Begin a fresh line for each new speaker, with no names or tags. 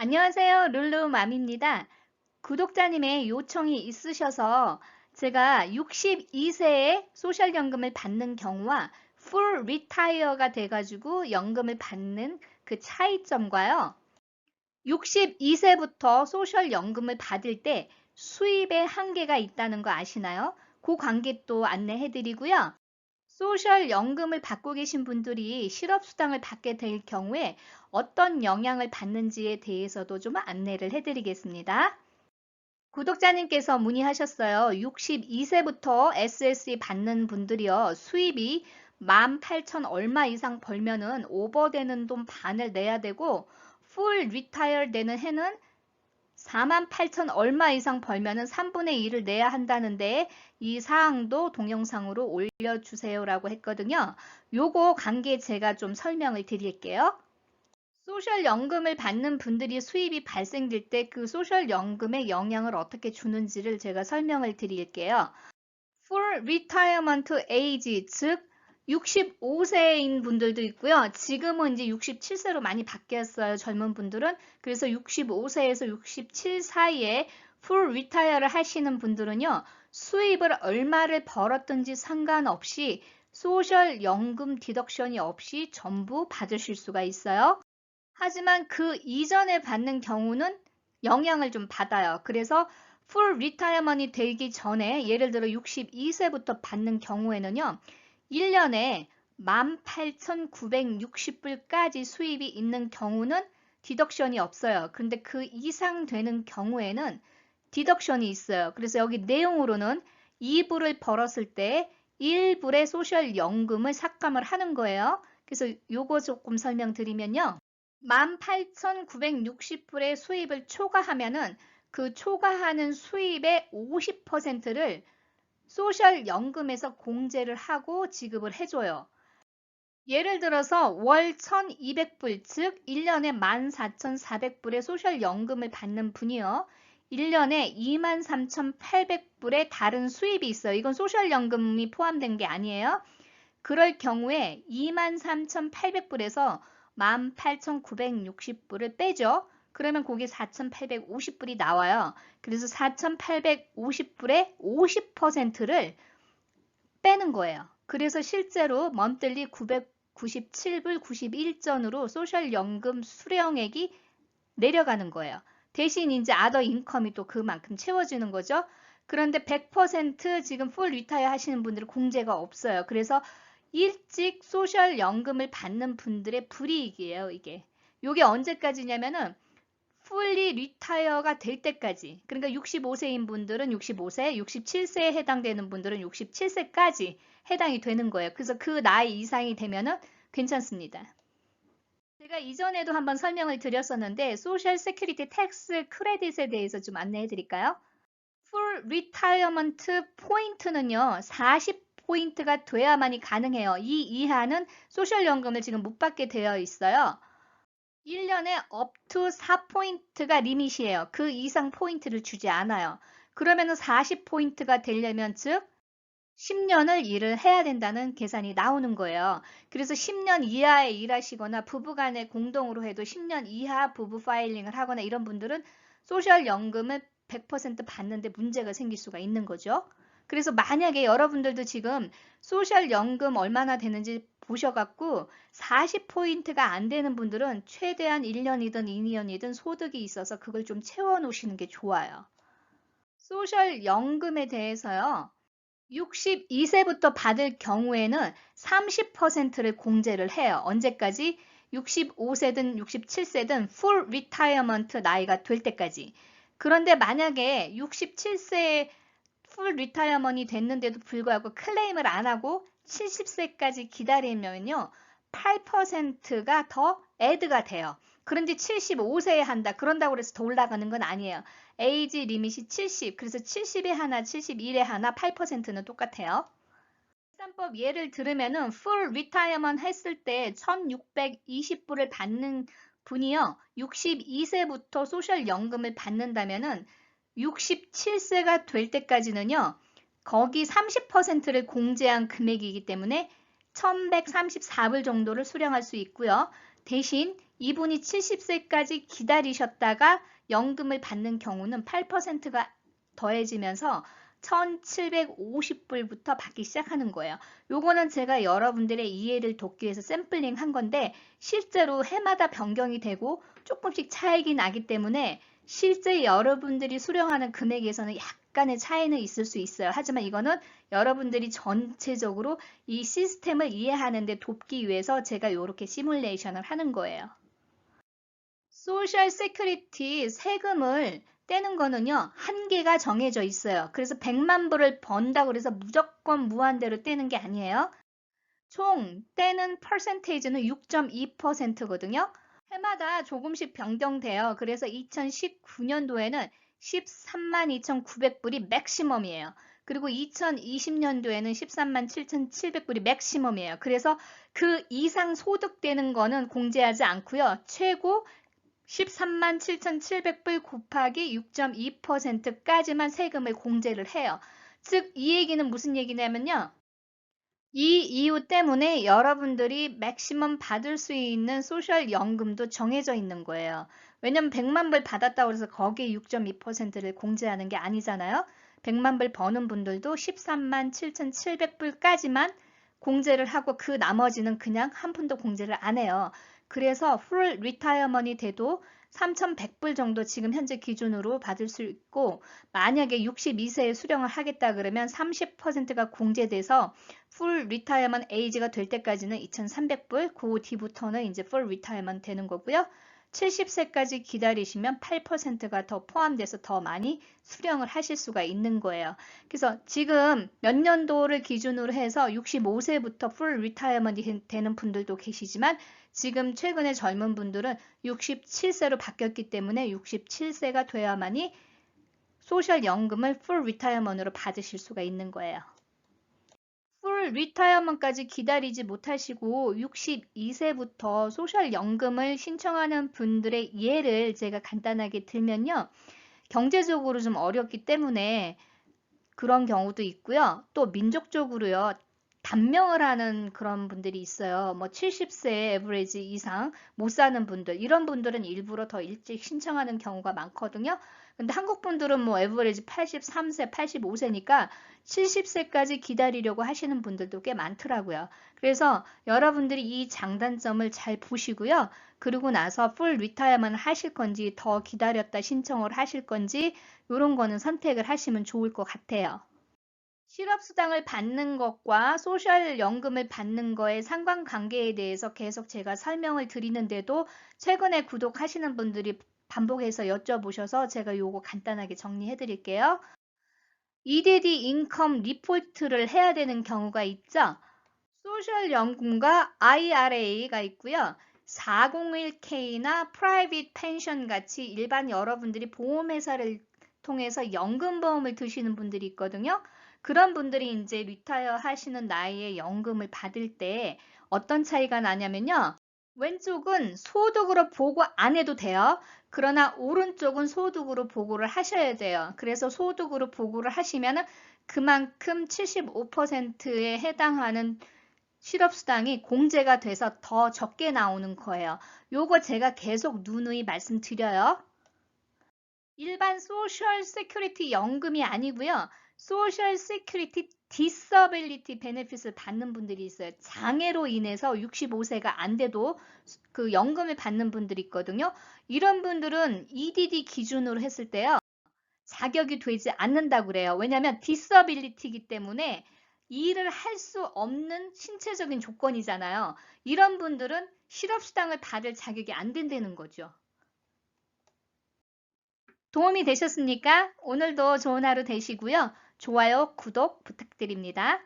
안녕하세요. 룰루맘입니다. 구독자님의 요청이 있으셔서 제가 62세에 소셜연금을 받는 경우와 풀 리타이어가 돼가지고 연금을 받는 그 차이점과요. 62세부터 소셜연금을 받을 때 수입의 한계가 있다는 거 아시나요? 그 관계 또 안내해드리고요. 소셜연금을 받고 계신 분들이 실업수당을 받게 될 경우에 어떤 영향을 받는지에 대해서도 좀 안내를 해드리겠습니다. 구독자님께서 문의하셨어요. 62세부터 SSE 받는 분들이요. 수입이 18,000 얼마 이상 벌면은 오버되는 돈 반을 내야 되고 풀 리타이어 되는 해는 48,000 얼마 이상 벌면은 3분의 1을 내야 한다는데 이 사항도 동영상으로 올려주세요라고 했거든요. 요거 관계 제가 좀 설명을 드릴게요. 소셜연금을 받는 분들이 수입이 발생될 때 그 소셜연금에 영향을 어떻게 주는지를 제가 설명을 드릴게요. For retirement age, 즉 65세인 분들도 있고요. 지금은 이제 67세로 많이 바뀌었어요. 젊은 분들은. 그래서 65세에서 67 사이에 full retire를 하시는 분들은요. 수입을 얼마를 벌었든지 상관없이 소셜연금 디덕션이 없이 전부 받으실 수가 있어요. 하지만 그 이전에 받는 경우는 영향을 좀 받아요. 그래서 풀 리타이어먼이 되기 전에 예를 들어 62세부터 받는 경우에는요. 1년에 18,960불까지 수입이 있는 경우는 디덕션이 없어요. 그런데 그 이상 되는 경우에는 디덕션이 있어요. 그래서 여기 내용으로는 2불을 벌었을 때 1불의 소셜연금을 삭감을 하는 거예요. 그래서 요거 조금 설명드리면요. 18,960불의 수입을 초과하면은 그 초과하는 수입의 50%를 소셜연금에서 공제를 하고 지급을 해줘요. 예를 들어서 월 1,200불, 즉 1년에 14,400불의 소셜연금을 받는 분이요. 1년에 23,800불의 다른 수입이 있어요. 이건 소셜연금이 포함된 게 아니에요. 그럴 경우에 23,800불에서 18,960불을 빼죠. 그러면 거기 4,850불이 나와요. 그래서 4,850불의 50%를 빼는 거예요. 그래서 실제로 먼틀리 997불 91전으로 소셜연금 수령액이 내려가는 거예요. 대신 이제 아더 인컴이 또 그만큼 채워지는 거죠. 그런데 100% 지금 풀 리타이어 하시는 분들은 공제가 없어요. 그래서 일찍 소셜연금을 받는 분들의 불이익이에요, 이게. 요게 언제까지냐면은 풀리 리타이어가 될 때까지. 그러니까 65세인 분들은 65세, 67세에 해당되는 분들은 67세까지 해당이 되는 거예요. 그래서 그 나이 이상이 되면은 괜찮습니다. 제가 이전에도 한번 설명을 드렸었는데 소셜 세큐리티 텍스 크레딧에 대해서 좀 안내해 드릴까요? 풀 리타이어먼트 포인트는요. 40포인트가 돼야만이 가능해요. 이 이하는 소셜연금을 지금 못 받게 되어 있어요. 1년에 up to 4포인트가 리밋이에요. 그 이상 포인트를 주지 않아요. 그러면은 40포인트가 되려면 즉 10년을 일을 해야 된다는 계산이 나오는 거예요. 그래서 10년 이하에 일하시거나 부부간에 공동으로 해도 10년 이하 부부 파일링을 하거나 이런 분들은 소셜연금을 100% 받는데 문제가 생길 수가 있는 거죠. 그래서 만약에 여러분들도 지금 소셜연금 얼마나 되는지 보셔갖고 40포인트가 안 되는 분들은 최대한 1년이든 2년이든 소득이 있어서 그걸 좀 채워 놓으시는 게 좋아요. 소셜연금에 대해서요. 62세부터 받을 경우에는 30%를 공제를 해요. 언제까지? 65세든 67세든 풀 리타이어먼트 나이가 될 때까지. 그런데 만약에 67세에 풀 리타이어먼이 됐는데도 불구하고 클레임을 안 하고 70세까지 기다리면요. 8%가 더 애드가 돼요. 그런데 75세에 한다. 그런다고 해서 더 올라가는 건 아니에요. 에이지 리밋이 70. 그래서 70에 하나, 71에 하나, 8%는 똑같아요. 계산법 예를 들으면은 풀 리타이어먼 했을 때 1,620불을 받는 분이요. 62세부터 소셜연금을 받는다면은 67세가 될 때까지는요. 거기 30%를 공제한 금액이기 때문에 1,134불 정도를 수령할 수 있고요. 대신 이분이 70세까지 기다리셨다가 연금을 받는 경우는 8%가 더해지면서 1,750불부터 받기 시작하는 거예요. 요거는 제가 여러분들의 이해를 돕기 위해서 샘플링 한 건데 실제로 해마다 변경이 되고 조금씩 차이가 나기 때문에 실제 여러분들이 수령하는 금액에서는 약간의 차이는 있을 수 있어요. 하지만 이거는 여러분들이 전체적으로 이 시스템을 이해하는 데 돕기 위해서 제가 이렇게 시뮬레이션을 하는 거예요. 소셜 세큐리티 세금을 떼는 거는요, 한계가 정해져 있어요. 그래서 100만 불을 번다고 그래서 무조건 무한대로 떼는 게 아니에요. 총 떼는 퍼센테이지는 6.2%거든요. 해마다 조금씩 변경돼요. 그래서 2019년도에는 13만 2,900불이 맥시멈이에요. 그리고 2020년도에는 13만 7,700불이 맥시멈이에요. 그래서 그 이상 소득되는 거는 공제하지 않고요. 최고 13만 7,700불 곱하기 6.2%까지만 세금을 공제를 해요. 즉, 이 얘기는 무슨 얘기냐면요. 이 이유 때문에 여러분들이 맥시멈 받을 수 있는 소셜 연금도 정해져 있는 거예요. 왜냐면 100만 불 받았다고 해서 거기에 6.2%를 공제하는 게 아니잖아요. 100만 불 버는 분들도 13만 7,700불까지만 공제를 하고 그 나머지는 그냥 한 푼도 공제를 안 해요. 그래서 풀 리타이어먼이 돼도 3,100불 정도 지금 현재 기준으로 받을 수 있고 만약에 62세에 수령을 하겠다 그러면 30%가 공제돼서 풀 리타이어먼 에이지가 될 때까지는 2,300불, 그 뒤부터는 이제 풀 리타이어먼 되는 거고요. 70세까지 기다리시면 8%가 더 포함돼서 더 많이 수령을 하실 수가 있는 거예요. 그래서 지금 몇 년도를 기준으로 해서 65세부터 풀 리타이어먼이 되는 분들도 계시지만 지금 최근에 젊은 분들은 67세로 바뀌었기 때문에 67세가 돼야만이 소셜 연금을 풀 리타이어먼으로 받으실 수가 있는 거예요. 풀 리타이어먼트까지 기다리지 못하시고 62세부터 소셜 연금을 신청하는 분들의 예를 제가 간단하게 들면요. 경제적으로 좀 어렵기 때문에 그런 경우도 있고요. 또 민족적으로요. 단명을 하는 그런 분들이 있어요. 뭐 70세 에버리지 이상 못 사는 분들, 이런 분들은 일부러 더 일찍 신청하는 경우가 많거든요. 근데 한국 분들은 뭐 에버리지 83세, 85세니까 70세까지 기다리려고 하시는 분들도 꽤 많더라고요. 그래서 여러분들이 이 장단점을 잘 보시고요. 그리고 나서 풀 리타이어먼트 하실 건지 더 기다렸다 신청을 하실 건지 이런 거는 선택을 하시면 좋을 것 같아요. 실업수당을 받는 것과 소셜 연금을 받는 거의 상관관계에 대해서 계속 제가 설명을 드리는데도 최근에 구독하시는 분들이 반복해서 여쭤보셔서 제가 요거 간단하게 정리해 드릴게요. EDD 인컴 리포트를 해야 되는 경우가 있죠. 소셜 연금과 IRA가 있고요. 401K나 프라이빗 펜션 같이 일반 여러분들이 보험회사를 통해서 연금보험을 드시는 분들이 있거든요. 그런 분들이 이제 리타이어 하시는 나이에 연금을 받을 때 어떤 차이가 나냐면요. 왼쪽은 소득으로 보고 안 해도 돼요. 그러나 오른쪽은 소득으로 보고를 하셔야 돼요. 그래서 소득으로 보고를 하시면 그만큼 75%에 해당하는 실업수당이 공제가 돼서 더 적게 나오는 거예요. 요거 제가 계속 누누이 말씀드려요. 일반 소셜 세큐리티 연금이 아니고요. 소셜 세큐리티 디서빌리티 베네핏을 받는 분들이 있어요. 장애로 인해서 65세가 안 돼도 그 연금을 받는 분들이 있거든요. 이런 분들은 EDD 기준으로 했을 때요. 자격이 되지 않는다고 그래요. 왜냐하면 디서빌리티이기 때문에 일을 할 수 없는 신체적인 조건이잖아요. 이런 분들은 실업수당을 받을 자격이 안 된다는 거죠. 도움이 되셨습니까? 오늘도 좋은 하루 되시고요. 좋아요, 구독 부탁드립니다.